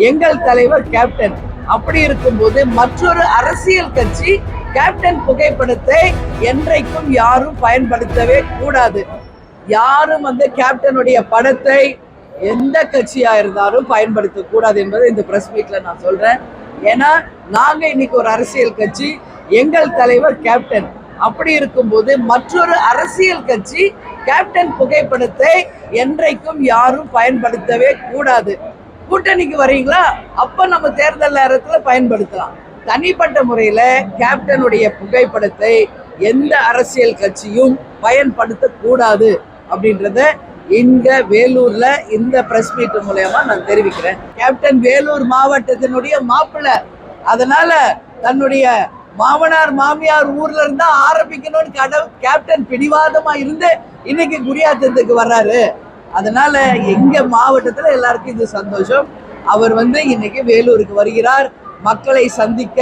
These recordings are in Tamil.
எங்கள் தலைவர் கேப்டன். அப்படி இருக்கும்போது மற்றொரு அரசியல் கட்சி கேப்டன் புகைப்படத்தை என்றைக்கும் யாரும் பயன்படுத்தவே கூடாது. யாரும் கேப்டனுடைய படத்தை எந்த கட்சியா இருந்தாலும் பயன்படுத்த கூடாது என்பதை இந்த பிரஸ் மீட்ல நான் சொல்றேன். ஏன்னா நாங்க இன்னைக்கு ஒரு அரசியல் கட்சி, எங்கள் தலைவர் கேப்டன். அப்படி இருக்கும்போது மற்றொரு அரசியல் கட்சி கேப்டன் புகைப்படத்தை என்றைக்கும் யாரும் பயன்படுத்தவே கூடாது. கூட்டணிக்கு வரீங்களா, அப்ப நம்ம தேர்தல் நேரத்துல பயன்படுத்தலாம். தனிப்பட்ட முறையில கேப்டனுடைய புகைப்படத்தை எந்த அரசியல் கட்சியும் பயன்படுத்த கூடாது அப்படின்றத இங்க வேலூர்ல இந்த பிரஸ் மீட் மூலமா நான் தெரிவிக்கிறேன். கேப்டன் வேலூர் மாவட்டத்தினுடைய மாப்பிள்ளை, அதனால தன்னுடைய மாமனார் மாமியார் ஊர்ல இருந்தா ஆரம்பிக்கணும்னு கேப்டன் பிடிவாதமா இருந்து இன்னைக்கு குடியாத்தத்துக்கு வர்றாரு. அதனால எங்க மாவட்டத்துல எல்லாருக்கும் இது சந்தோஷம். அவர் இன்னைக்கு வேலூருக்கு வருகிறார். மக்களை சந்திக்க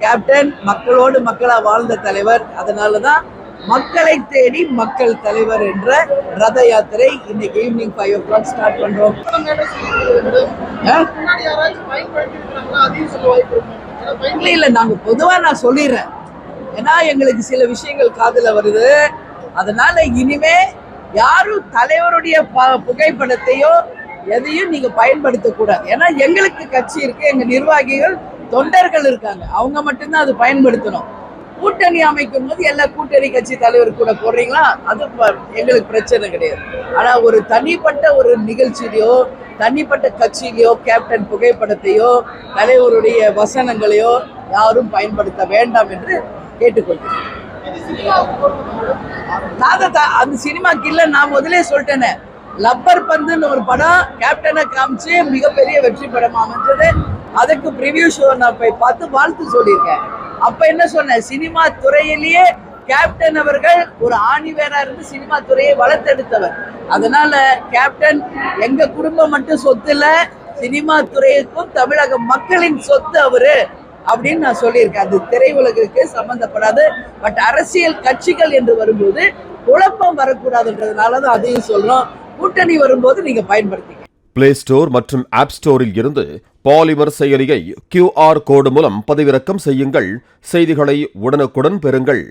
கேப்டன் மக்களோடு மக்களா வாழ்ந்த தலைவர். அதனாலதான் மக்களை தேடி மக்கள் தலைவர் என்ற ரத யாத்திரை இன்னைக்கு ஈவினிங் 5 o'clock ஸ்டார்ட் பண்றோம். இல்ல, நாங்க பொதுவா நான் சொல்லிடுறேன். ஏன்னா எங்களுக்கு சில விஷயங்கள் காதுல வருது. அதனால இனிமே யாரும் தலைவருடைய புகைப்படத்தையோ எதையும் நீங்க பயன்படுத்த கூடாது. ஏன்னா எங்களுக்கு கட்சி இருக்கு, எங்க நிர்வாகிகள் தொண்டர்கள் இருக்காங்க, அவங்க மட்டும்தான் அது பயன்படுத்தணும். கூட்டணி அமைக்கும் போது எல்லா கூட்டணி கட்சி தலைவர் கூட போடுறீங்களா, அது எங்களுக்கு பிரச்சனை கிடையாது. ஆனா ஒரு தனிப்பட்ட ஒரு நிகழ்ச்சியிலையோ தனிப்பட்ட கட்சியிலையோ கேப்டன் புகைப்படத்தையோ தலைவருடைய வசனங்களையோ யாரும் பயன்படுத்த வேண்டாம் என்று கேட்டுக்கொள்கிறேன். அந்த சினிமாக்கு இல்ல, நான் முதலே சொல்லிட்டேனே, லப்பர் பந்துன்னு ஒரு படம் கேப்டனை காமிச்சு மிகப்பெரிய வெற்றி படம் அமைஞ்சது. அதுக்கு ப்ரிவியூ ஷோ நான் போய் பார்த்து வாழ்த்து சொல்லியிருக்கேன். அப்ப என்ன சொன்னேன், சினிமா துறையிலேயே கேப்டன் அவர்கள் ஒரு ஆணிவேரா இருந்து சினிமா துறையை வளர்த்தெடுத்தவர். அதனால கேப்டன் எங்க குடும்பம் மட்டும் சொத்து இல்ல, சினிமா துறைக்கும் தமிழக மக்களின் சொத்து அவரு அப்படின்னு நான் சொல்லியிருக்கேன். அது திரையுலகுக்கு சம்பந்தப்படாது. பட் அரசியல் கட்சிகள் என்று வரும்போது குழப்பம் வரக்கூடாதுன்றதுனாலதான் அதையும் சொல்றோம். கூட்டணி வரும்போது நீங்க பயன்படுத்திங்க. பிளே ஸ்டோர் மற்றும் ஆப் ஸ்டோரில் இருந்து பாலிமர் செயலியை QR கோடு மூலம் பதிவிறக்கம் செய்யுங்கள். செய்திகளை உடனுக்குடன் பெறுங்கள்.